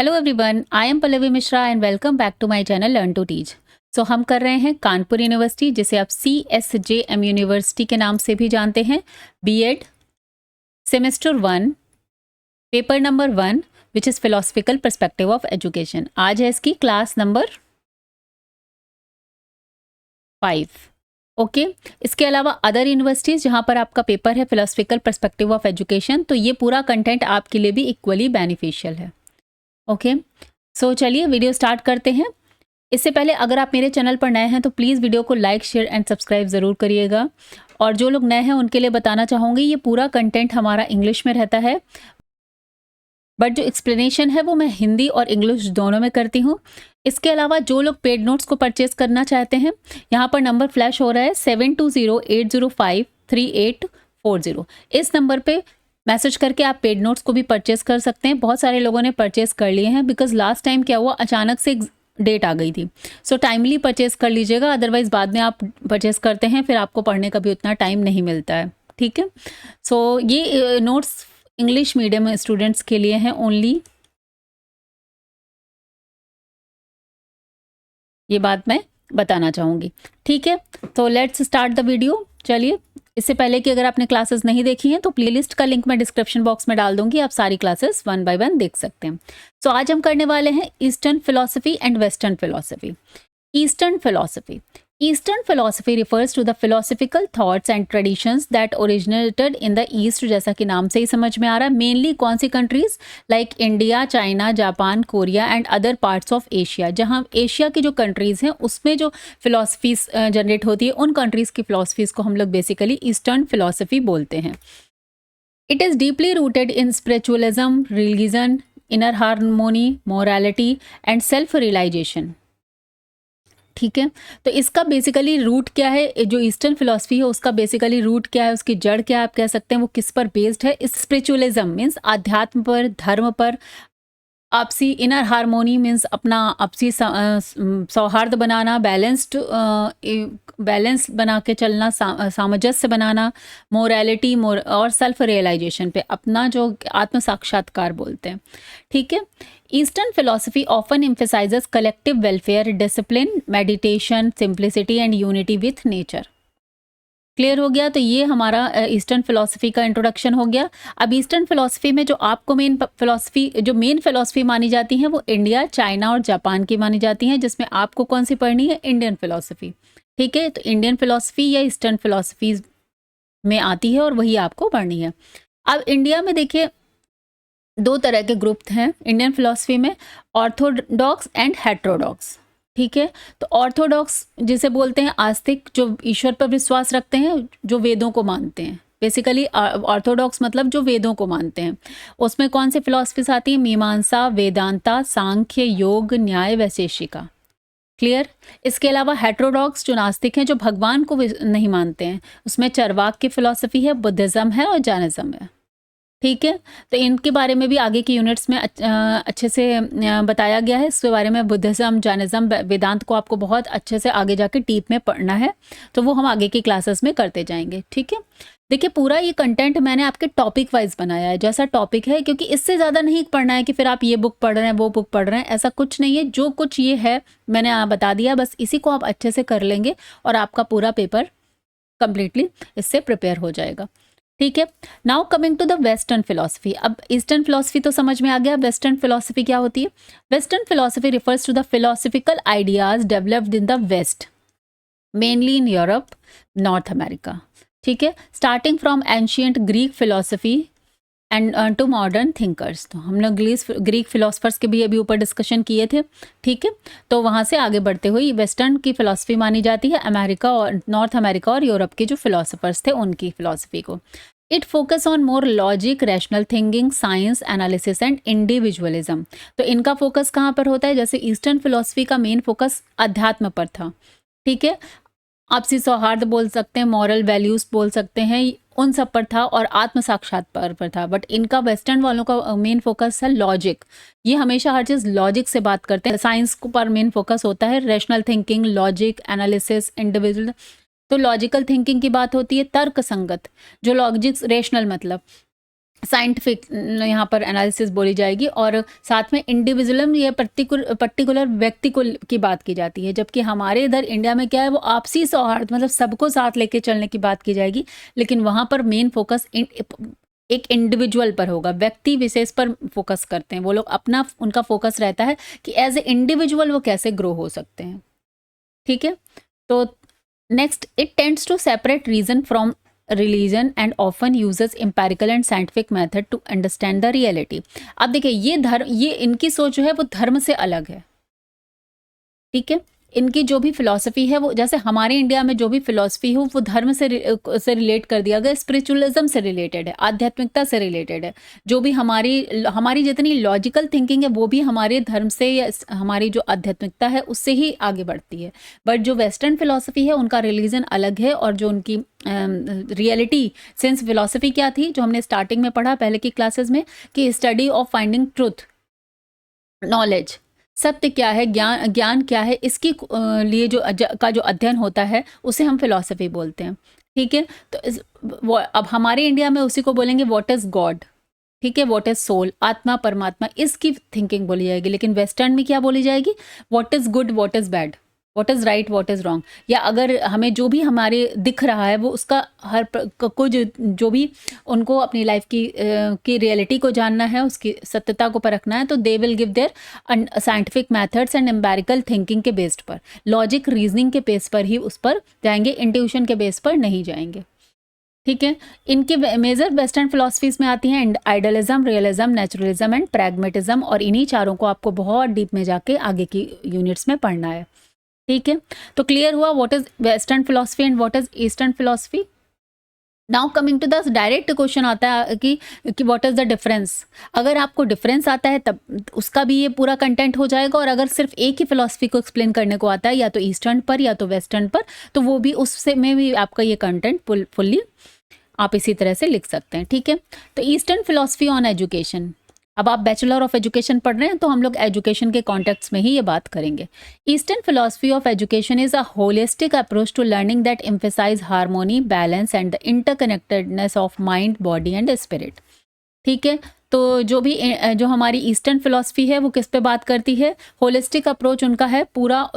Hello everyone, I am Pallavi Mishra and welcome back to my channel learn to teach. So हम कर रहे हैं Kanpur university, जिसे आप CSJM यूनिवर्सिटी के नाम से भी जानते हैं, B Ed semester 1 paper number 1 which is philosophical perspective of education. आज है इसकी क्लास नंबर 5। ओके, इसके अलावा अदर यूनिवर्सिटीज़ जहाँ पर आपका पेपर है फिलोसफिकल पर्सपेक्टिव ऑफ एजुकेशन, तो ये पूरा कंटेंट आपके लिए भी इक्वली बेनिफिशियल है। ओके, सो चलिए वीडियो स्टार्ट करते हैं। इससे पहले अगर आप मेरे चैनल पर नए हैं तो प्लीज़ वीडियो को लाइक शेयर एंड सब्सक्राइब ज़रूर करिएगा। और जो लोग नए हैं उनके लिए बताना चाहूँगी, ये पूरा कंटेंट हमारा इंग्लिश में रहता है, बट जो एक्सप्लेनेशन है वो मैं हिंदी और इंग्लिश दोनों में करती हूँ। इसके अलावा जो लोग पेड नोट्स को परचेज करना चाहते हैं, यहाँ पर नंबर फ्लैश हो रहा है 7208053840। इस नंबर पे मैसेज करके आप पेड नोट्स को भी परचेज कर सकते हैं। बहुत सारे लोगों ने परचेज कर लिए हैं, बिकॉज लास्ट टाइम क्या हुआ, अचानक से डेट आ गई थी। सो टाइमली परचेज कर लीजिएगा, अदरवाइज बाद में आप परचेज करते हैं फिर आपको पढ़ने का भी उतना टाइम नहीं मिलता है। ठीक है, सो ये नोट्स इंग्लिश मीडियम स्टूडेंट्स के लिए हैं ओनली। ये बात मैं बताना चाहूँगी। ठीक है, तो लेट्स स्टार्ट द वीडियो। चलिए, इससे पहले कि अगर आपने क्लासेस नहीं देखी हैं तो प्लेलिस्ट का लिंक मैं डिस्क्रिप्शन बॉक्स में डाल दूंगी, आप सारी क्लासेस 1 बाय 1 देख सकते हैं। सो आज हम करने वाले हैं eastern philosophy and western philosophy. Eastern philosophy Eastern philosophy refers to the philosophical thoughts and traditions that originated in the East, जैसा कि नाम से ही समझ में आ रहा है। मेनली कौन सी countries, like India, China, Japan, Korea and other parts of Asia. जहाँ एशिया की जो कंट्रीज़ हैं उसमें जो फिलोसफीज जनरेट होती है, उन कंट्रीज़ की फिलोसफीज़ को हम लोग बेसिकली ईस्टर्न फिलोसफी बोलते हैं। It is deeply rooted in spiritualism, religion, inner harmony, morality and self realisation. ठीक है, तो इसका बेसिकली रूट क्या है, जो ईस्टर्न फिलॉसफी है उसका बेसिकली रूट क्या है, उसकी जड़ क्या है, आप कह सकते हैं वो किस पर बेस्ड है। इस स्पिरिचुअलिज्म मीन्स आध्यात्म पर, धर्म पर, आपसी इनर हार्मोनी मीन्स अपना आपसी सौहार्द बनाना, बैलेंस बना के चलना, सामंजस्य बनाना, मोरालिटी और सेल्फ रियलाइजेशन पे अपना जो आत्म साक्षात्कार बोलते हैं। ठीक है, eastern philosophy often emphasises collective welfare, discipline, meditation, simplicity and unity with nature. Clear हो गया, तो ये हमारा ईस्टर्न फिलोसफी का इंट्रोडक्शन हो गया। अब ईस्टर्न फिलोसफी में जो आपको मेन फिलोसफी मानी जाती हैं वो इंडिया, चाइना और जापान की मानी जाती हैं, जिसमें आपको कौन सी पढ़नी है, इंडियन फिलोसफी। ठीक है, तो इंडियन फिलोसफी या ईस्टर्न फिलोसफी में आती है और वही आपको पढ़नी है। अब इंडिया में देखिए दो तरह के ग्रुप हैं इंडियन फिलोसफी में, ऑर्थोडॉक्स एंड हेट्रोडॉक्स। ठीक है, तो ऑर्थोडॉक्स जिसे बोलते हैं आस्तिक, जो ईश्वर पर विश्वास रखते हैं, जो वेदों को मानते हैं। बेसिकली ऑर्थोडॉक्स मतलब जो वेदों को मानते हैं। उसमें कौन सी फिलोसफीज आती है, मीमांसा, वेदांता, सांख्य, योग, न्याय, वैशेषिका। क्लियर। इसके अलावा हेट्रोडॉक्स जो नास्तिक हैं, जो भगवान को नहीं मानते हैं, उसमें चरवाक की फिलोसफी है, बुद्धिज्म है और जैनिज्म है। ठीक है, तो इनके बारे में भी आगे की यूनिट्स में अच्छे से बताया गया है। इसके बारे में बुद्धिज्म, जैनिज्म, वेदांत को आपको बहुत अच्छे से आगे जाके डीप में पढ़ना है, तो वो हम आगे की क्लासेस में करते जाएंगे। ठीक है, देखिए पूरा ये कंटेंट मैंने आपके टॉपिक वाइज बनाया है, जैसा टॉपिक है, क्योंकि इससे ज़्यादा नहीं पढ़ना है कि फिर आप ये बुक पढ़ रहे हैं वो बुक पढ़ रहे हैं, ऐसा कुछ नहीं है। जो कुछ ये है मैंने बता दिया, बस इसी को आप अच्छे से कर लेंगे और आपका पूरा पेपर कंप्लीटली इससे प्रिपेयर हो जाएगा। ठीक है, now coming to the western philosophy. अब ईस्टर्न फिलोसफी तो समझ में आ गया, वेस्टर्न फिलोसफी क्या होती है। Western philosophy refers to the philosophical ideas developed in the west, mainly in Europe, North America. ठीक है, starting from ancient Greek philosophy and to modern thinkers. तो हम लोग ग्रीक फिलोसफर्स के भी अभी ऊपर डिस्कशन किए थे। ठीक है, तो वहाँ से आगे बढ़ते हुए वेस्टर्न की फिलोसफी मानी जाती है, अमेरिका और नॉर्थ अमेरिका और यूरोप के जो फिलोसफर्स थे उनकी फिलोसफी को। It focus on more logic, rational thinking, science, analysis and individualism. तो इनका फोकस कहाँ पर होता है, जैसे ईस्टर्न फिलोसफी का मेन फोकस अध्यात्म पर था। ठीक है, आपसी सौहार्द बोल सकते हैं, मॉरल वैल्यूज बोल सकते हैं, उन सब पर था और आत्म साक्षात्कार पर था। बट इनका वेस्टर्न वालों का मेन फोकस है लॉजिक। ये हमेशा हर चीज़ लॉजिक से बात करते हैं। साइंस पर मेन फोकस होता है, rational thinking, logic, analysis, individual. तो लॉजिकल थिंकिंग की बात होती है, तर्क संगत, जो लॉजिक, रेशनल मतलब साइंटिफिक यहाँ पर एनालिसिस बोली जाएगी, और साथ में इंडिविजुअलिज्म, ये पर्टिकुलर व्यक्ति को की बात की जाती है। जबकि हमारे इधर इंडिया में क्या है, वो आपसी सौहार्द, मतलब सबको साथ लेके चलने की बात की जाएगी, लेकिन वहाँ पर मेन फोकस एक इंडिविजुअल पर होगा, व्यक्ति विशेष पर फोकस करते हैं वो लोग। अपना उनका फोकस रहता है कि एज ए इंडिविजुअल वो कैसे ग्रो हो सकते हैं। ठीक है, तो next, it tends to separate reason from religion and often uses empirical and scientific method to understand the reality। अब देखिए, ये इनकी सोच जो है वो धर्म से अलग है। ठीक है, इनकी जो भी फिलॉसफी है वो, जैसे हमारे इंडिया में जो भी फिलॉसफी हो वो धर्म से रिलेट कर दिया गया, स्पिरिचुअलिज्म से रिलेटेड है, आध्यात्मिकता से रिलेटेड है। जो भी हमारी जितनी लॉजिकल थिंकिंग है वो भी हमारे धर्म से या हमारी जो आध्यात्मिकता है उससे ही आगे बढ़ती है। बट जो वेस्टर्न फिलॉसफी है उनका रिलीजन अलग है, और जो उनकी रियलिटी सेंस फिलॉसफी क्या थी, जो हमने स्टार्टिंग में पढ़ा पहले की क्लासेस में, कि study of finding truth, knowledge, सत्य क्या है, ज्ञान क्या है, इसकी लिए जो अध्ययन होता है उसे हम फिलॉसफी बोलते हैं। ठीक है, तो अब हमारे इंडिया में उसी को बोलेंगे व्हाट इज गॉड। ठीक है, व्हाट इज सोल, आत्मा, परमात्मा, इसकी थिंकिंग बोली जाएगी। लेकिन वेस्टर्न में क्या बोली जाएगी, what is good, what is bad, what is right, what is wrong. या अगर हमें जो भी हमारे दिख रहा है वो उसका कुछ जो भी उनको अपनी लाइफ की रियलिटी को जानना है, उसकी सत्यता को परखना है, तो they will give their scientific methods and empirical thinking के बेस्ड पर, लॉजिक रीजनिंग के बेस पर ही उस पर जाएंगे, इंट्यूशन के बेस पर नहीं जाएंगे। ठीक है, इनके मेजर वेस्टर्न फिलोसफीज में आती हैं idealism, realism, naturalism and pragmatism, और इन्हीं चारों को आपको बहुत डीप में जाके आगे की यूनिट्स में पढ़ना है। ठीक है, तो क्लियर हुआ what is western philosophy and what is eastern philosophy. Now coming to the direct question आता है कि व्हाट इज द डिफरेंस। अगर आपको डिफरेंस आता है तब उसका भी ये पूरा कंटेंट हो जाएगा, और अगर सिर्फ एक ही फिलोसफी को एक्सप्लेन करने को आता है, या तो ईस्टर्न पर या तो वेस्टर्न पर, तो वो भी उससे में भी आपका ये कंटेंट फुल्ली आप इसी तरह से लिख सकते हैं। ठीक है, तो ईस्टर्न फिलोसफी ऑन एजुकेशन, अब आप बैचलर ऑफ एजुकेशन पढ़ रहे हैं तो हम लोग एजुकेशन के कॉन्टेक्स्ट में ही ये बात करेंगे। Eastern philosophy of education is a holistic approach to learning that emphasise harmony, balance and the interconnectedness of mind, body and spirit. ठीक है, तो जो हमारी ईस्टर्न फिलोसफी है वो किस पे बात करती है, होलिस्टिक अप्रोच उनका है पूरा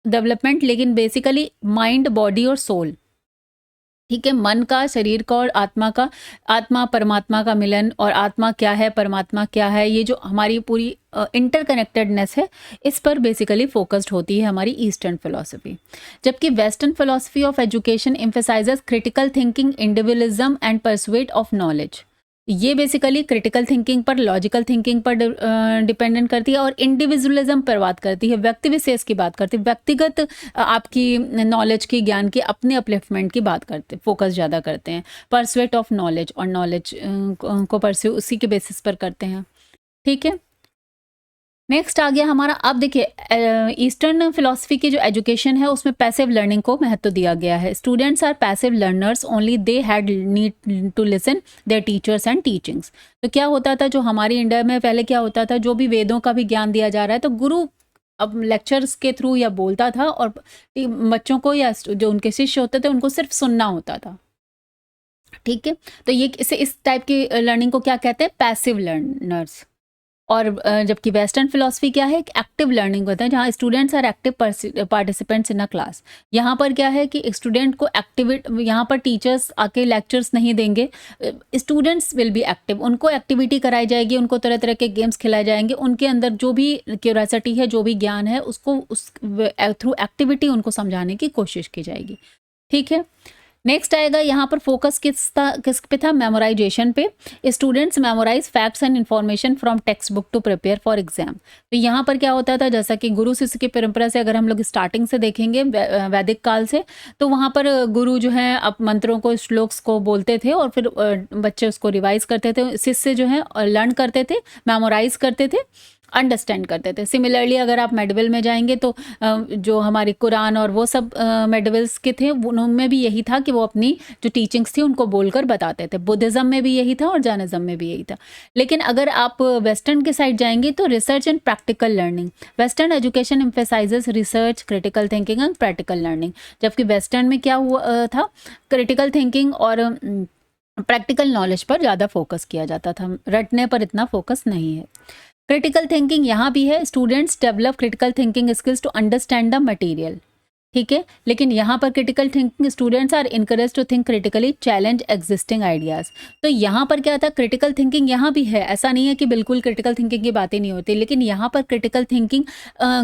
डेवलपमेंट, लेकिन बेसिकली माइंड, बॉडी और सोल। ठीक है, मन का, शरीर का और आत्मा का, आत्मा परमात्मा का मिलन, और आत्मा क्या है, परमात्मा क्या है, ये जो हमारी पूरी इंटरकनेक्टेडनेस है, इस पर बेसिकली फोकस्ड होती है हमारी ईस्टर्न फिलोसफी। जबकि western philosophy of education emphasises critical thinking, individualism and pursuit of knowledge. ये बेसिकली क्रिटिकल थिंकिंग पर, लॉजिकल थिंकिंग पर डिपेंडेंट करती है, और इंडिविजुअलिज्म पर बात करती है, व्यक्ति विशेष की बात करती है, व्यक्तिगत आपकी नॉलेज की, ज्ञान की, अपने अपलिफ्टमेंट की बात करते, फोकस ज़्यादा करते हैं। परसुएट ऑफ नॉलेज, और नॉलेज को परस्यू उसी के बेसिस पर करते हैं। ठीक है, नेक्स्ट आ गया हमारा, अब देखिए ईस्टर्न फिलोसफी की जो एजुकेशन है उसमें पैसिव लर्निंग को महत्व दिया गया है। Students are passive learners only, they had need to listen their teachers and teachings. तो क्या होता था, जो हमारी इंडिया में पहले क्या होता था, जो भी वेदों का भी ज्ञान दिया जा रहा है तो गुरु अब लेक्चर्स के थ्रू या बोलता था, और बच्चों को या जो उनके शिष्य होते थे उनको सिर्फ सुनना होता था। ठीक है, तो ये इस टाइप की लर्निंग को क्या कहते हैं, पैसिव लर्नर्स। और जबकि वेस्टर्न फिलोसफी क्या है, एक एक्टिव लर्निंग होता है, जहाँ students are active participants in a class. यहाँ पर क्या है कि स्टूडेंट को यहाँ पर टीचर्स आके लेक्चर्स नहीं देंगे, स्टूडेंट्स विल बी एक्टिव, उनको एक्टिविटी कराई जाएगी, उनको तरह तरह के गेम्स खिलाए जाएंगे, उनके अंदर जो भी क्यूरियोसिटी है, जो भी ज्ञान है, उसको उस थ्रू एक्टिविटी उनको समझाने की कोशिश की जाएगी। ठीक है, नेक्स्ट आएगा यहाँ पर फोकस किस पे था, मेमोराइजेशन पे। Students memorise facts and information from text book to prepare for exam. तो यहाँ पर क्या होता था, जैसा कि गुरु शिष्य की परंपरा से अगर हम लोग स्टार्टिंग से देखेंगे वैदिक काल से, तो वहाँ पर गुरु जो है अब मंत्रों को, श्लोक्स को बोलते थे, और फिर बच्चे उसको रिवाइज करते थे, शिष्य जो है लर्न करते थे, मेमोराइज करते थे, अंडरस्टैंड करते थे। सिमिलरली अगर आप मेडिवल में जाएंगे तो जो हमारी कुरान और वो सब मेडिवल्स के थे, उनमें भी यही था कि वो अपनी जो टीचिंग्स थी उनको बोलकर बताते थे। बुद्धिज़्म में भी यही था और जैनिज़्म में भी यही था। लेकिन अगर आप वेस्टर्न के साइड जाएंगे तो research and practical learning, western education emphasises research, critical thinking and practical learning. जबकि वेस्टर्न में क्या हुआ था, क्रिटिकल थिंकिंग और प्रैक्टिकल नॉलेज पर ज़्यादा फोकस किया जाता था, रटने पर इतना फोकस नहीं है। क्रिटिकल थिंकिंग यहाँ भी है, students develop critical thinking skills to understand the material, ठीक है। लेकिन यहाँ पर critical thinking students are encourage to think critically, challenge existing ideas. तो यहाँ पर क्या था, क्रिटिकल थिंकिंग यहाँ भी है, ऐसा नहीं है कि बिल्कुल क्रिटिकल थिंकिंग की बातें नहीं होती, लेकिन यहाँ पर क्रिटिकल थिंकिंग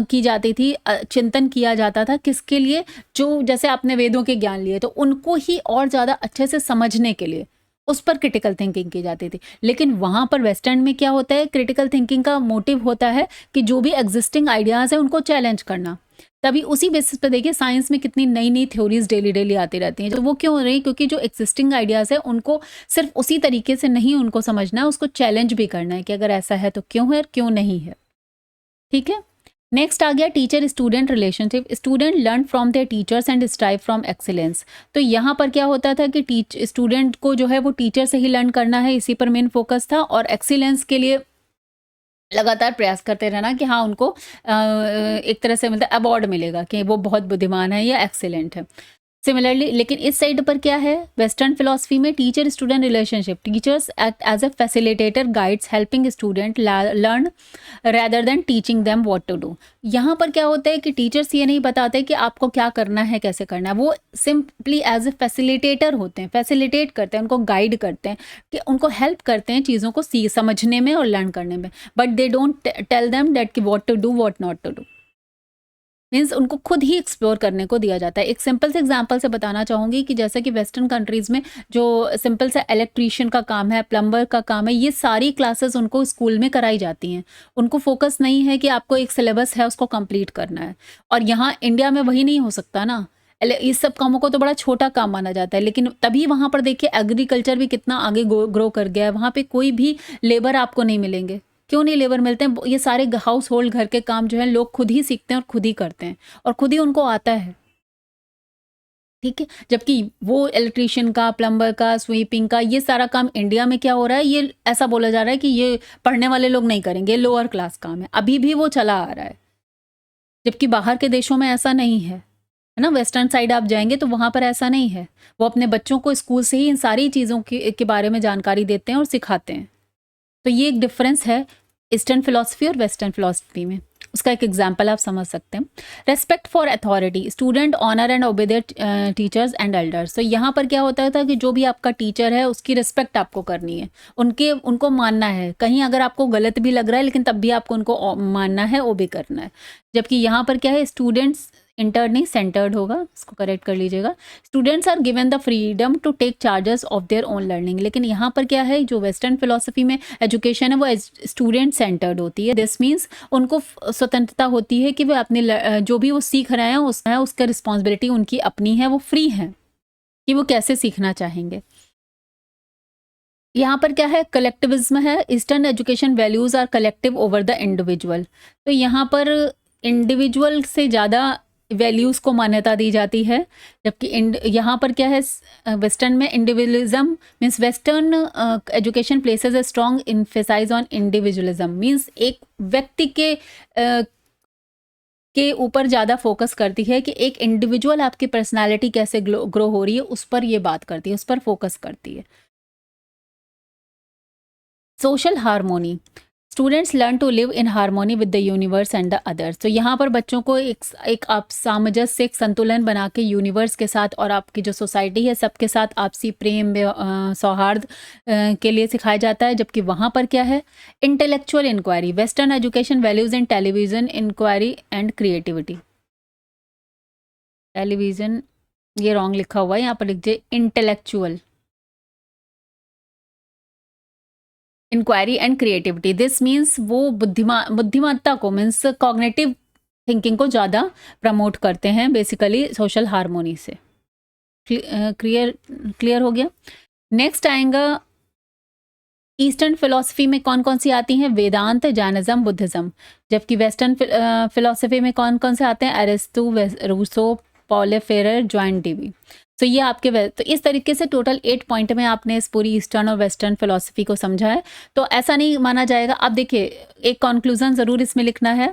की जाती थी, चिंतन किया जाता था किसके लिए, जो जैसे आपने वेदों के ज्ञान लिए तो उनको ही और ज़्यादा अच्छे से समझने के लिए उस पर क्रिटिकल थिंकिंग की जाती थी। लेकिन वहाँ पर वेस्टर्न में क्या होता है, क्रिटिकल थिंकिंग का मोटिव होता है कि जो भी एग्जिस्टिंग आइडियाज़ है उनको चैलेंज करना। तभी उसी बेसिस पे देखिए साइंस में कितनी नई नई थ्योरीज डेली डेली आती रहती हैं। तो वो क्यों हो रही है, क्योंकि जो एग्जिस्टिंग आइडियाज़ है उनको सिर्फ उसी तरीके से नहीं उनको समझना है, उसको चैलेंज भी करना है कि अगर ऐसा है तो क्यों है, क्यों नहीं है, ठीक है। नेक्स्ट आ गया teacher student relationship. Student learn from there teachers and strive from excellence. तो यहाँ पर क्या होता था कि स्टूडेंट को जो है वो टीचर से ही लर्न करना है, इसी पर मेन फोकस था, और एक्सीलेंस के लिए लगातार प्रयास करते रहना कि हाँ उनको एक तरह से मतलब अवार्ड मिलेगा कि वो बहुत बुद्धिमान है या एक्सीलेंट है। सिमिलरली लेकिन इस साइड पर क्या है, वेस्टर्न फिलॉसफी में teacher student relationship, teachers act as a facilitator, guides helping student learn rather than teaching them what to do. यहाँ पर क्या होता है कि टीचर्स ये नहीं बताते कि आपको क्या करना है, कैसे करना है, वो सिंपली एज ए फैसिलिटेटर होते हैं, फैसिलिटेट करते हैं, उनको गाइड करते हैं, कि उनको हेल्प करते हैं चीज़ों को समझने में और लर्न करने में, but they don't tell them that कि what to do what not to do. Means उनको खुद ही एक्सप्लोर करने को दिया जाता है। एक सिंपल से एग्जांपल से बताना चाहूँगी कि जैसे कि वेस्टर्न कंट्रीज़ में जो सिंपल सा इलेक्ट्रीशियन का काम है, प्लम्बर का काम है, ये सारी क्लासेस उनको स्कूल में कराई जाती हैं। उनको फोकस नहीं है कि आपको एक सिलेबस है उसको कंप्लीट करना है, और यहाँ इंडिया में वही नहीं हो सकता ना। इस सब कामों को तो बड़ा छोटा काम माना जाता है, लेकिन तभी वहाँ पर देखिए एग्रीकल्चर भी कितना आगे ग्रो कर गया है। वहाँ पे कोई भी लेबर आपको नहीं मिलेंगे। क्यों नहीं लेबर मिलते हैं, ये सारे हाउस होल्ड घर के काम जो है लोग खुद ही सीखते हैं और खुद ही करते हैं, और खुद ही उनको आता है, ठीक है। जबकि वो इलेक्ट्रीशियन का, प्लम्बर का, स्वीपिंग का, ये सारा काम इंडिया में क्या हो रहा है, ये ऐसा बोला जा रहा है कि ये पढ़ने वाले लोग नहीं करेंगे, लोअर क्लास काम है, अभी भी वो चला आ रहा है। जबकि बाहर के देशों में ऐसा नहीं है ना। वेस्टर्न साइड आप जाएंगे तो वहाँ पर ऐसा नहीं है, वो अपने बच्चों को स्कूल से ही इन सारी चीज़ों के बारे में जानकारी देते हैं और सिखाते हैं। तो ये एक डिफरेंस है ईस्टर्न फिलॉसफी और वेस्टर्न फिलॉसफी में। उसका एक एग्जांपल आप समझ सकते हैं। Respect for authority, student honour and obey their teachers and elders. तो यहाँ पर क्या होता था कि जो भी आपका टीचर है उसकी रिस्पेक्ट आपको करनी है, उनको मानना है। कहीं अगर आपको गलत भी लग रहा है लेकिन तब भी आपको उनको मानना है, ओबे करना है। जबकि यहाँ पर क्या है, स्टूडेंट्स इंटर्ड नहीं सेंटर्ड होगा, इसको करेक्ट कर लीजिएगा। Students are given the freedom to take charges of their own learning. लेकिन यहाँ पर क्या है, जो वेस्टर्न फिलॉसफी में एजुकेशन है वो स्टूडेंट सेंटर्ड होती है। दिस मीन्स उनको स्वतंत्रता होती है कि वे अपने जो भी वो सीख रहे हैं उसका रिस्पॉन्सिबिलिटी उनकी अपनी है, वो फ्री है कि वो कैसे सीखना चाहेंगे। यहाँ पर क्या है, कलेक्टिविज्म है। Eastern education values are collective over the individual. तो यहाँ पर इंडिविजुअल से ज़्यादा वैल्यूज़ को मान्यता दी जाती है, जबकि यहाँ पर क्या है, वेस्टर्न में individualism means western education places a strong emphasise on individualism. Means एक व्यक्ति के ऊपर ज़्यादा फोकस करती है कि एक इंडिविजुअल आपकी पर्सनालिटी कैसे ग्रो हो रही है, उस पर ये बात करती है, उस पर फोकस करती है। Social harmony, students learn to live in harmony with the universe and the others. तो यहाँ पर बच्चों को एक आप सामंजस्य, एक संतुलन बना के यूनिवर्स के साथ और आपकी जो सोसाइटी है सबके साथ आपसी प्रेम, सौहार्द के लिए सिखाया जाता है। जबकि वहाँ पर क्या है, intellectual inquiry, western education values in television inquiry and creativity. Television ये रॉन्ग लिखा हुआ है, यहाँ पर लिखिए intellectual inquiry and creativity. This means वो बुद्धिमत्ता को, मीन्स कॉग्निटिव थिंकिंग को ज़्यादा प्रमोट करते हैं बेसिकली सोशल हार्मोनी से। क्लियर हो गया। नेक्स्ट आएगा ईस्टर्न फिलॉसफी में कौन कौन सी आती हैं, वेदांत, जैनिज्म, बुद्धिज्म। जबकि वेस्टर्न फिलॉसफी में कौन कौन से आते हैं, एरिस्टो, Rousseau, Paulo Freire, John Dewey. तो ये आपके तो इस तरीके से टोटल 8 पॉइंट में आपने इस पूरी ईस्टर्न और वेस्टर्न फिलॉसफी को समझा है। तो ऐसा नहीं माना जाएगा। अब देखिए एक कंक्लूजन ज़रूर इसमें लिखना है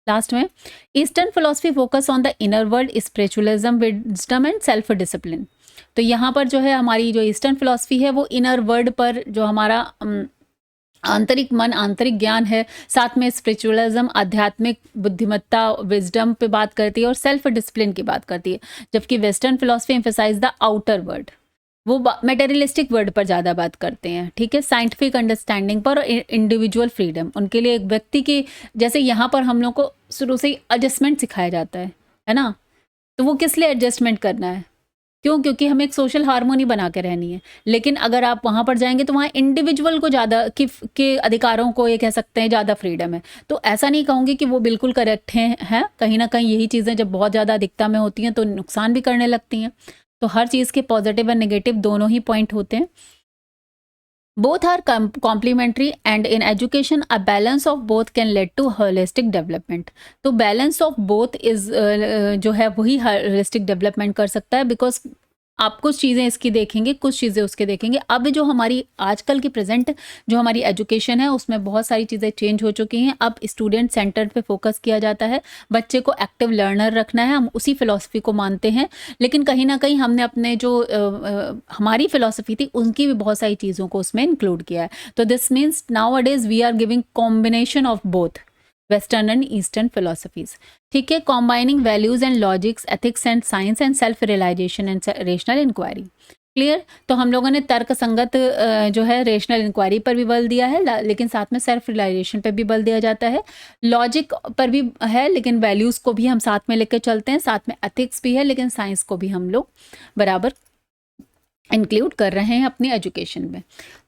लास्ट में। Eastern philosophy focus on the inner world, spiritualism, wisdom and self discipline. तो यहाँ पर जो है हमारी जो ईस्टर्न फिलॉसफी है वो इनर वर्ल्ड पर, जो हमारा आंतरिक मन, आंतरिक ज्ञान है, साथ में स्पिरिचुअलिज्म, आध्यात्मिक बुद्धिमत्ता, विजडम पे बात करती है और सेल्फ डिसिप्लिन की बात करती है। जबकि western philosophy emphasise the outer world, वो मेटेरियलिस्टिक वर्ड पर ज़्यादा बात करते हैं, ठीक है, साइंटिफिक अंडरस्टैंडिंग पर और इंडिविजुअल फ्रीडम। उनके लिए एक व्यक्ति की, जैसे यहाँ पर हम लोग को शुरू से ही एडजस्टमेंट सिखाया जाता है ना, तो वो किस लिए एडजस्टमेंट करना है, क्यों? क्योंकि हमें एक सोशल हार्मोनी बना के रहनी है। लेकिन अगर आप वहाँ पर जाएंगे तो वहाँ इंडिविजुअल को ज़्यादा के अधिकारों को, ये कह सकते हैं, ज़्यादा फ्रीडम है। तो ऐसा नहीं कहूँगी कि वो बिल्कुल करेक्ट हैं, कहीं ना कहीं यही चीज़ें जब बहुत ज़्यादा अधिकता में होती हैं तो नुकसान भी करने लगती हैं। तो हर चीज़ के पॉजिटिव और नेगेटिव दोनों ही पॉइंट होते हैं। Both are complementary and in education a balance of both can lead to holistic development. तो बैलेंस ऑफ बोथ इज जो है वही होलिस्टिक डेवलपमेंट कर सकता है, बिकॉज आप कुछ चीज़ें इसकी देखेंगे, कुछ चीज़ें उसके देखेंगे। अब जो हमारी आजकल की प्रेजेंट जो हमारी एजुकेशन है उसमें बहुत सारी चीज़ें चेंज हो चुकी हैं। अब स्टूडेंट सेंटर पे फोकस किया जाता है, बच्चे को एक्टिव लर्नर रखना है, हम उसी फिलॉसफी को मानते हैं। लेकिन कहीं ना कहीं हमने अपने जो हमारी फिलॉसफी थी उनकी भी बहुत सारी चीज़ों को उसमें इंक्लूड किया है। तो this means nowadays we are giving combination of both western and eastern philosophies, ठीक है, combining values and logics, ethics and science and self realisation and rational inquiry. Clear? तो हम लोगों ने तर्क संगत जो है रेशनल इंक्वायरी पर भी बल दिया है, लेकिन साथ में सेल्फ रियलाइजेशन पर भी बल दिया जाता है, लॉजिक पर भी है, लेकिन वैल्यूज़ को भी हम साथ में लेकर चलते हैं, साथ में एथिक्स भी है, लेकिन साइंस को भी हम लोग बराबर इंक्लूड कर रहे हैं अपनी एजुकेशन में।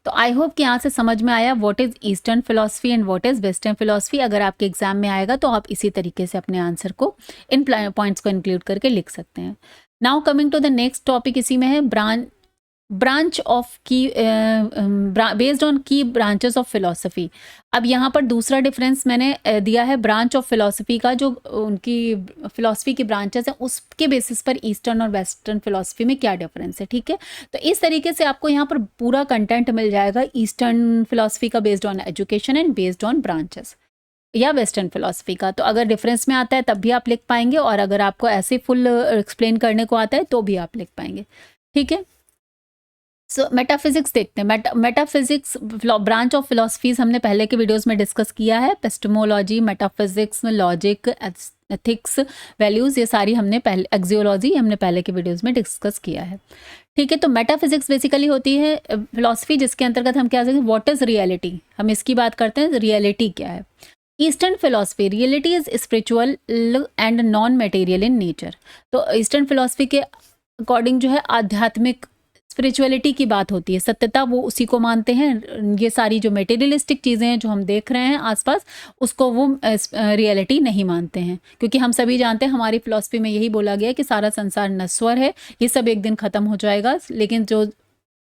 तो आई होप कि यहाँ से समझ में आया what is eastern philosophy and what is western philosophy. अगर आपके एग्जाम में आएगा तो आप इसी तरीके से अपने आंसर को, इन पॉइंट्स को इंक्लूड करके लिख सकते हैं। Now coming to the next topic, इसी में है ब्रांच ऑफ की, बेस्ड ऑन की ब्रांचेस ऑफ फिलॉसफी। अब यहाँ पर दूसरा डिफरेंस मैंने दिया है ब्रांच ऑफ फिलॉसफी का, जो उनकी फिलॉसफी की ब्रांचेस हैं उसके बेसिस पर ईस्टर्न और वेस्टर्न फिलॉसफी में क्या डिफरेंस है, ठीक है। तो इस तरीके से आपको यहाँ पर पूरा कंटेंट मिल जाएगा ईस्टर्न फिलॉसफी का based on education and based on branches, या वेस्टर्न फिलॉसफी का। तो अगर डिफरेंस में आता है तब भी आप लिख पाएंगे, और अगर आपको ऐसे फुल एक्सप्लेन करने को आता है तो भी आप लिख पाएंगे, ठीक है। सो मेटाफिजिक्स देखते हैं। मेटाफिजिक्स ब्रांच ऑफ फिलॉसफीज हमने पहले के वीडियोस में डिस्कस किया है। Epistemology, metaphysics, logic, ethics, values, ये सारी हमने पहले, एक्सियोलॉजी हमने पहले के वीडियोस में डिस्कस किया है, ठीक है। तो मेटाफिजिक्स बेसिकली होती है फिलॉसफी जिसके अंतर्गत हम क्या कहते हैं, व्हाट इज रियलिटी, हम इसकी बात करते हैं, रियलिटी क्या है। Eastern philosophy, reality is spiritual and non material in nature. तो ईस्टर्न फिलॉसफी के अकॉर्डिंग जो है आध्यात्मिक, स्पिरिचुअलिटी की बात होती है, सत्यता वो उसी को मानते हैं। ये सारी जो मटेरियलिस्टिक चीज़ें हैं जो हम देख रहे हैं आसपास, उसको वो रियलिटी नहीं मानते हैं, क्योंकि हम सभी जानते हैं हमारी फिलॉसफी में यही बोला गया है कि सारा संसार नश्वर है, ये सब एक दिन ख़त्म हो जाएगा। लेकिन जो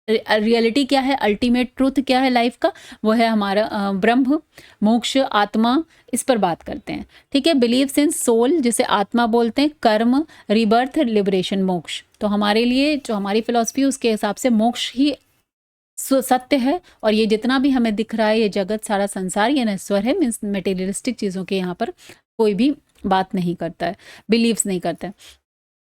रियलिटी क्या है, अल्टीमेट ट्रूथ क्या है लाइफ का, वो है हमारा ब्रह्म, मोक्ष, आत्मा, इस पर बात करते हैं, ठीक है। बिलीव्स इन सोल, जिसे आत्मा बोलते हैं, कर्म, रिबर्थ, लिबरेशन, मोक्ष। तो हमारे लिए जो हमारी फिलॉसफी उसके हिसाब से मोक्ष ही सत्य है, और ये जितना भी हमें दिख रहा है, ये जगत, सारा संसार, ये नश्वर है, मीन्स मटेरियलिस्टिक चीज़ों के यहाँ पर कोई भी बात नहीं करता है, बिलीव्स नहीं करता है।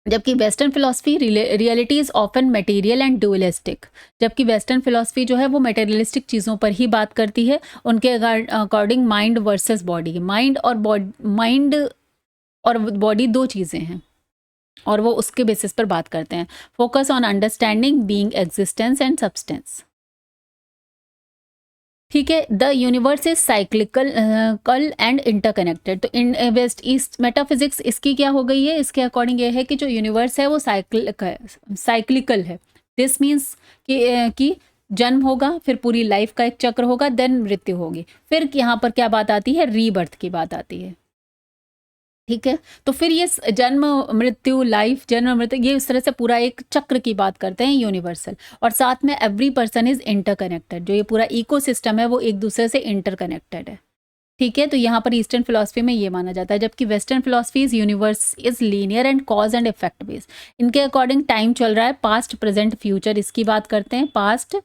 जबकि western philosophy, reality is often material and dualistic. जबकि वेस्टर्न फिलॉसफी जो है वो मटेरियलिस्टिक चीज़ों पर ही बात करती है। उनके according mind versus body, mind और बॉडी दो चीज़ें हैं, और वो उसके बेसिस पर बात करते हैं। Focus on understanding being, existence and substance, ठीक है। द यूनिवर्स इज साइक्लिकल कल एंड इंटरकनेक्टेड। तो इन वेस्ट ईस्ट मेटाफिजिक्स इसकी क्या हो गई है, इसके अकॉर्डिंग ये है कि जो यूनिवर्स है वो साइक्लिकल है। दिस मीन्स कि जन्म होगा, फिर पूरी लाइफ का एक चक्र होगा, देन मृत्यु होगी, फिर यहाँ पर क्या बात आती है, रीबर्थ की बात आती है, ठीक है। तो फिर ये जन्म मृत्यु, लाइफ, जन्म मृत्यु, ये इस तरह से पूरा एक चक्र की बात करते हैं यूनिवर्सल। और साथ में एवरी पर्सन इज इंटरकनेक्टेड, जो ये पूरा इकोसिस्टम है वो एक दूसरे से इंटरकनेक्टेड है, ठीक है। तो यहाँ पर ईस्टर्न फिलॉसफी में ये माना जाता है। जबकि western philosophy is universe is linear and cause and effect based. इनके अकॉर्डिंग टाइम चल रहा है, पास्ट, प्रेजेंट, फ्यूचर, इसकी बात करते हैं, पास्ट,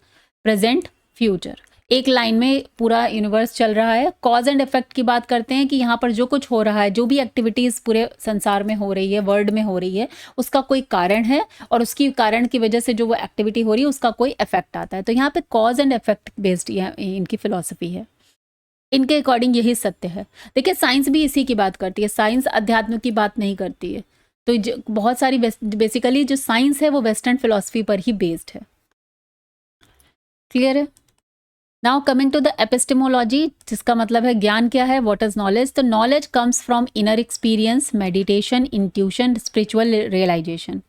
प्रेजेंट, फ्यूचर। एक लाइन में पूरा यूनिवर्स चल रहा है। कॉज एंड इफेक्ट की बात करते हैं कि यहाँ पर जो कुछ हो रहा है, जो भी एक्टिविटीज़ पूरे संसार में हो रही है, वर्ल्ड में हो रही है, उसका कोई कारण है और उसकी कारण की वजह से जो वो एक्टिविटी हो रही है उसका कोई इफेक्ट आता है। तो यहाँ पे कॉज एंड इफेक्ट बेस्ड इनकी फिलॉसफी है। इनके अकॉर्डिंग यही सत्य है। देखिए साइंस भी इसी की बात करती है, साइंस अध्यात्म की बात नहीं करती है। तो बहुत सारी बेसिकली जो साइंस है वो वेस्टर्न फिलॉसफी पर ही बेस्ड है। क्लियर है? Now coming to the epistemology, जिसका मतलब है ज्ञान क्या है, व्हाट इज नॉलेज। तो knowledge comes from inner experience, meditation, intuition, spiritual realisation.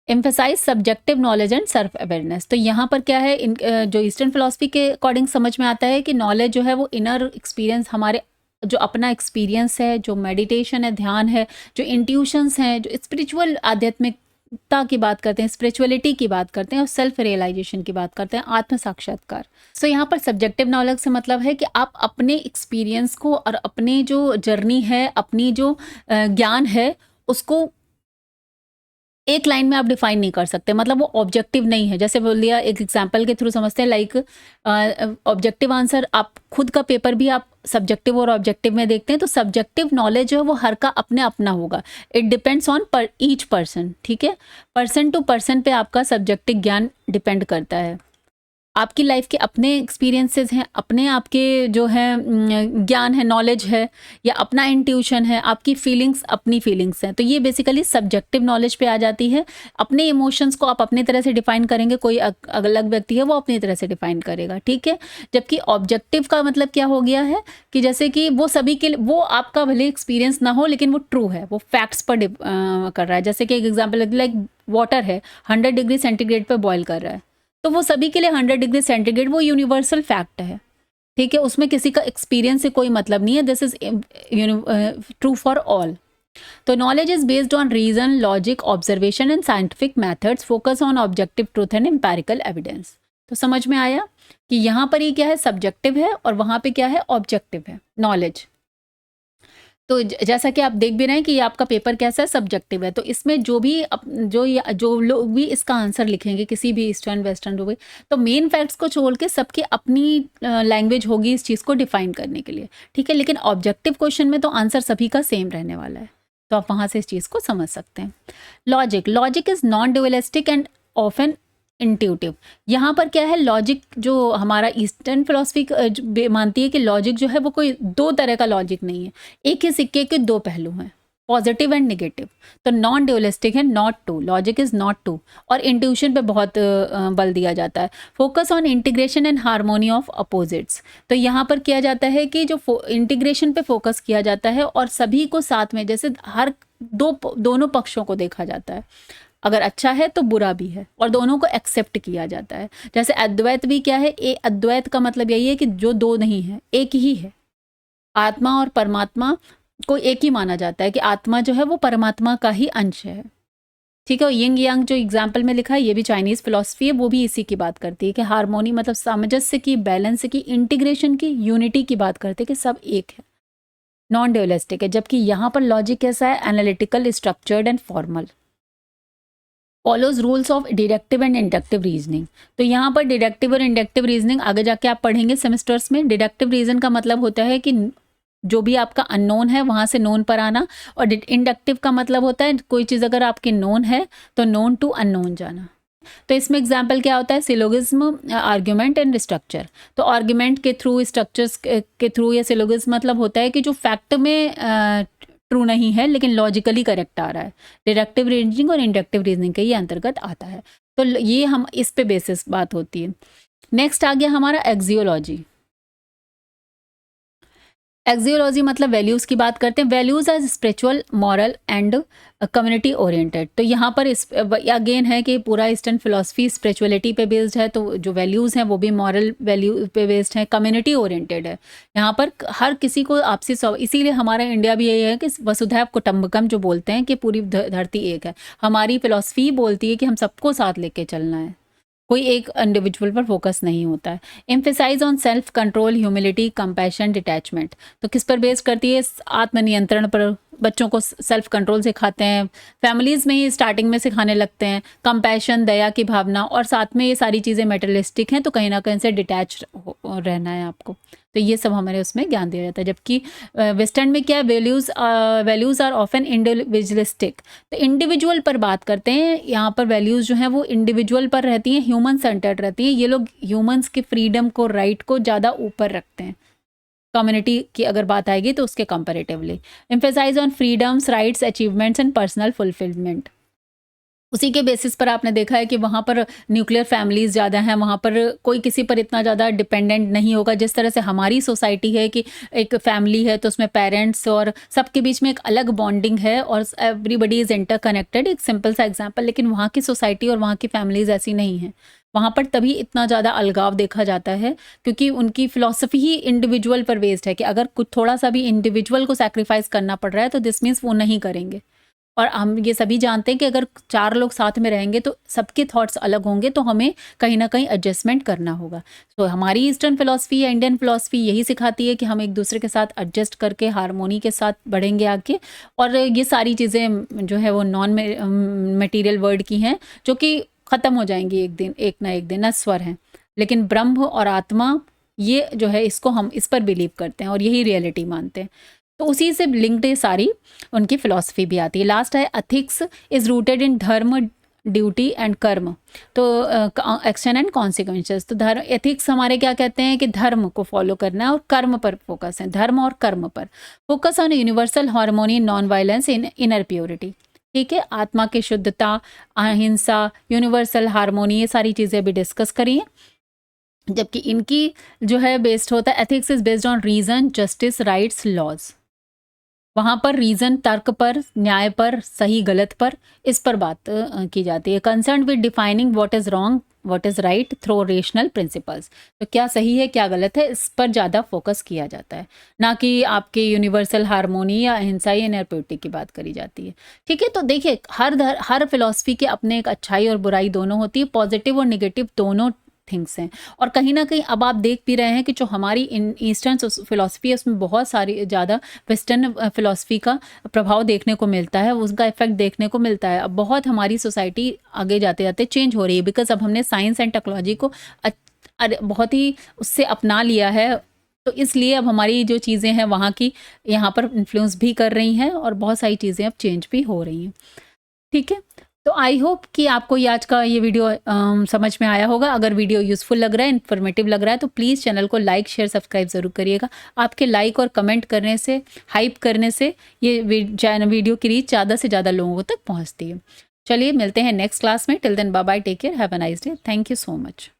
Emphasise subjective knowledge and self awareness. तो यहाँ पर क्या है, जो ईस्टर्न फिलॉसफी के अकॉर्डिंग समझ में आता है कि नॉलेज जो है वो इनर एक्सपीरियंस, हमारे जो अपना एक्सपीरियंस है, जो मेडिटेशन है, ध्यान है, जो इंट्यूशंस हैं, जो स्पिरिचुअल आध्यात्मिकता की बात करते हैं, स्पिरिचुअलिटी की बात करते हैं और सेल्फ रियलाइजेशन की बात करते हैं, आत्म साक्षात्कार। सो यहाँ पर सब्जेक्टिव नॉलेज से मतलब है कि आप अपने एक्सपीरियंस को और अपने जो जर्नी है, अपनी जो ज्ञान है, उसको एक लाइन में आप डिफाइन नहीं कर सकते। मतलब वो ऑब्जेक्टिव नहीं है। जैसे बोल दिया, एक एग्जांपल के थ्रू समझते हैं, लाइक ऑब्जेक्टिव आंसर, आप खुद का पेपर भी आप सब्जेक्टिव और ऑब्जेक्टिव में देखते हैं, तो सब्जेक्टिव नॉलेज जो है वो हर का अपने अपना होगा। It depends on each person. ठीक है, पर्सन टू पर्सन पे आपका सब्जेक्टिव ज्ञान डिपेंड करता है। आपकी लाइफ के अपने एक्सपीरियंसेस हैं, अपने आपके जो है ज्ञान है, नॉलेज है, या अपना इंट्यूशन है, आपकी फीलिंग्स अपनी फीलिंग्स हैं। तो ये बेसिकली सब्जेक्टिव नॉलेज पे आ जाती है। अपने इमोशंस को आप अपनी तरह से डिफाइन करेंगे, कोई अलग व्यक्ति है वो अपनी तरह से डिफाइन करेगा। ठीक है, जबकि ऑब्जेक्टिव का मतलब क्या हो गया है कि जैसे कि वो सभी के लिए, वो आपका भले एक्सपीरियंस ना हो लेकिन वो ट्रू है, वो फैक्ट्स पर कर रहा है। जैसे कि एक एग्जाम्पल, लाइक वाटर है, 100 डिग्री सेंटीग्रेड पर बॉयल कर रहा है, तो वो सभी के लिए 100 डिग्री सेंटीग्रेड वो यूनिवर्सल फैक्ट है। ठीक है, उसमें किसी का एक्सपीरियंस से कोई मतलब नहीं है। This is true for all. तो knowledge is based on reason, logic, observation and scientific methods, focus on objective truth and empirical evidence. तो समझ में आया कि यहाँ पर ये क्या है, सब्जेक्टिव है, और वहाँ पे क्या है, ऑब्जेक्टिव है नॉलेज। तो जैसा कि आप देख भी रहे हैं कि ये आपका पेपर कैसा है, सब्जेक्टिव है। तो इसमें जो भी जो लोग भी इसका आंसर लिखेंगे, किसी भी ईस्टर्न वेस्टर्न लोग, तो मेन फैक्ट्स को छोड़ के सबकी अपनी लैंग्वेज होगी इस चीज़ को डिफाइन करने के लिए। ठीक है, लेकिन ऑब्जेक्टिव क्वेश्चन में तो आंसर सभी का सेम रहने वाला है। तो आप वहाँ से इस चीज़ को समझ सकते हैं। Logic is non dualistic and often intuitive. यहाँ पर क्या है, लॉजिक जो हमारा ईस्टर्न फिलॉसफी मानती है कि लॉजिक जो है वो कोई दो तरह का लॉजिक नहीं है, एक ही सिक्के के दो पहलू हैं, पॉजिटिव एंड नेगेटिव। तो नॉन ड्यूअलिस्टिक है, not two, logic is not two. और इंट्यूशन पे बहुत बल दिया जाता है। Focus on integration and harmony of opposites. तो यहाँ पर किया जाता है कि जो इंटीग्रेशन पे फोकस किया जाता है और सभी को साथ में, जैसे हर दोनों पक्षों को देखा जाता है, अगर अच्छा है तो बुरा भी है, और दोनों को एक्सेप्ट किया जाता है। जैसे अद्वैत भी क्या है, अद्वैत का मतलब यही है कि जो दो नहीं है, एक ही है। आत्मा और परमात्मा को एक ही माना जाता है कि आत्मा जो है वो परमात्मा का ही अंश है। ठीक है, यिंग यांग जो एग्जाम्पल में लिखा है, ये भी चाइनीज फिलॉसफी है, वो भी इसी की बात करती है कि हार्मोनी मतलब सामंजस्य की, बैलेंस की, इंटीग्रेशन की, यूनिटी की बात करते हैं कि सब एक है, नॉन ड्यूअलिस्टिक है। जबकि यहाँ पर लॉजिक कैसा है, analytical, structured and formal, follows rules of deductive and inductive reasoning. तो यहाँ पर डिडक्टिव और इंडक्टिव रीजनिंग आगे जाके आप पढ़ेंगे सेमेस्टर्स में। डिडक्टिव रीजन का मतलब होता है कि जो भी आपका अननोन है वहाँ से नोन पर आना, और इंडक्टिव का मतलब होता है कोई चीज़ अगर आपकी नोन है तो नोन टू अननोन जाना। तो इसमें एग्जाम्पल क्या होता है, सिलोगिज्म, आर्ग्यूमेंट एंड स्ट्रक्चर। तो आर्ग्यूमेंट के थ्रू, स्ट्रक्चर्स के थ्रू, या सिलोगिज्म मतलब होता है कि जो फैक्ट में ट्रू नहीं है लेकिन लॉजिकली करेक्ट आ रहा है। डिडक्टिव रीजनिंग और इंडक्टिव रीजनिंग के ये अंतर्गत आता है। तो ये हम इस पे बेसिस बात होती है। नेक्स्ट आ गया हमारा एक्सियोलॉजी। एक्सियोलॉजी मतलब वैल्यूज की बात करते हैं। Values as spiritual, moral and community oriented. तो यहाँ पर इस अगेन है कि पूरा ईस्टर्न फिलॉसफी स्पिरिचुअलिटी पे बेस्ड है, तो जो वैल्यूज हैं वो भी मॉरल वैल्यू पे बेस्ड है, कम्युनिटी ओरिएंटेड है। यहाँ पर हर किसी को आपसी इसीलिए हमारा इंडिया भी यही है कि वसुधैव कुटुंबकम जो बोलते हैं कि पूरी धरती एक है। हमारी फिलॉसफी बोलती है कि हम सबको साथ लेके चलना है, कोई एक इंडिविजुअल पर फोकस नहीं होता है। Emphasise on self control, humility, compassion, detachment. तो किस पर बेस करती है, आत्मनियंत्रण पर बच्चों को सेल्फ कंट्रोल सिखाते हैं, फैमिलीज़ में ही स्टार्टिंग में सिखाने लगते हैं, कंपैशन, दया की भावना, और साथ में ये सारी चीज़ें मटेरियलिस्टिक हैं तो कहीं ना कहीं से डिटैच रहना है आपको। तो ये सब हमारे उसमें ज्ञान दिया जाता है। जबकि वेस्टर्न में क्या है, वैल्यूज़ आर ऑफन इंडिविजुअलिस्टिक, तो इंडिविजुअल पर बात करते हैं। यहाँ पर वैल्यूज़ जो हैं वो इंडिविजुअल पर रहती हैं, ह्यूमन सेंटर्ड रहती हैं। ये लोग ह्यूमंस की फ्रीडम को, राइट को ज़्यादा ऊपर रखते हैं। कम्युनिटी की अगर बात आएगी तो उसके comparatively emphasise on freedoms, rights, achievements and personal fulfilment. उसी के बेसिस पर आपने देखा है कि वहाँ पर न्यूक्लियर फैमिलीज़ ज़्यादा हैं, वहाँ पर कोई किसी पर इतना ज़्यादा डिपेंडेंट नहीं होगा। जिस तरह से हमारी सोसाइटी है कि एक फैमिली है तो उसमें पेरेंट्स और सबके बीच में एक अलग बॉन्डिंग है और एवरीबडी इज़ इंटरकनेक्टेड, एक सिंपल सा एग्जांपल। लेकिन वहाँ की सोसाइटी और वहाँ की फैमिलीज़ ऐसी नहीं हैं। वहाँ पर तभी इतना ज़्यादा अलगाव देखा जाता है क्योंकि उनकी फ़िलॉसफ़ी ही इंडिविजुअल पर बेस्ड है कि अगर कुछ थोड़ा सा भी इंडिविजुअल को सैक्रिफाइस करना पड़ रहा है तो दिस मीन्स वो नहीं करेंगे। और हम ये सभी जानते हैं कि अगर 4 लोग साथ में रहेंगे तो सबके थॉट्स अलग होंगे, तो हमें कहीं न कहीं एडजस्टमेंट करना होगा। तो हमारी ईस्टर्न फ़िलॉसफ़ी या इंडियन फ़िलॉसफ़ी यही सिखाती है कि हम एक-दूसरे के साथ एडजस्ट करके हार्मोनी के साथ बढ़ेंगे आगे। और ये सारी चीज़ें जो है वो नॉन मटेरियल वर्ल्ड की हैं, जो कि ख़त्म हो जाएँगी एक दिन, एक ना एक दिन, नश्वर हैं। लेकिन ब्रह्म और आत्मा, ये जो है इसको हम इस पर बिलीव करते हैं और यही रियलिटी मानते हैं। तो उसी से लिंक्ड ये सारी उनकी फ़िलॉसफ़ी भी आती है। लास्ट है एथिक्स इज़ रूटेड इन धर्म, ड्यूटी एंड कर्म, तो एक्शन एंड कॉन्सिक्वेंसेस। तो धर्म, एथिक्स हमारे क्या कहते हैं कि धर्म को फॉलो करना है और कर्म पर फोकस है, धर्म और कर्म पर focus on universal harmony, non violence, in inner purity. ठीक है, आत्मा की शुद्धता, अहिंसा, यूनिवर्सल हार्मोनी, ये सारी चीज़ें भी डिस्कस करी हैं। जबकि इनकी जो है बेस्ड होता है, ethics is based on reason, justice, rights, laws. वहाँ पर रीज़न, तर्क पर, न्याय पर, सही गलत पर, इस पर बात की जाती है। Concern with defining what is wrong, what is right through rational principles. तो क्या सही है क्या गलत है, इस पर ज़्यादा फोकस किया जाता है, ना कि आपके यूनिवर्सल हार्मोनी या अहिंसा या इनर प्योरिटी की बात करी जाती है। ठीक है, तो देखिए हर फिलॉसफी के अपने एक अच्छाई और बुराई दोनों होती है, पॉजिटिव और निगेटिव दोनों थिंग्स हैं। और कहीं ना कहीं अब आप देख भी रहे हैं कि जो हमारी इन ईस्टर्न फिलॉसफी है उसमें बहुत सारी ज़्यादा वेस्टर्न फिलॉसफी का प्रभाव देखने को मिलता है, उसका इफेक्ट देखने को मिलता है। अब बहुत हमारी सोसाइटी आगे जाते जाते चेंज हो रही है, बिकॉज अब हमने साइंस एंड टेक्नोलॉजी को बहुत ही उससे अपना लिया है। तो इसलिए अब हमारी जो चीज़ें हैं वहाँ की यहाँ पर इन्फ्लुएंस भी कर रही हैं और बहुत सारी चीज़ें अब चेंज भी हो रही हैं। ठीक है, तो आई होप कि आपको ये आज का ये वीडियो समझ में आया होगा। अगर वीडियो यूज़फुल लग रहा है, इन्फॉर्मेटिव लग रहा है, तो प्लीज़ चैनल को लाइक, शेयर, सब्सक्राइब ज़रूर करिएगा। आपके लाइक और कमेंट करने से, हाइप करने से ये वीडियो की रीच ज़्यादा से ज़्यादा लोगों तक पहुँचती है। चलिए मिलते हैं नेक्स्ट क्लास में। Till then bye bye, take care, have a nice day, thank you so much.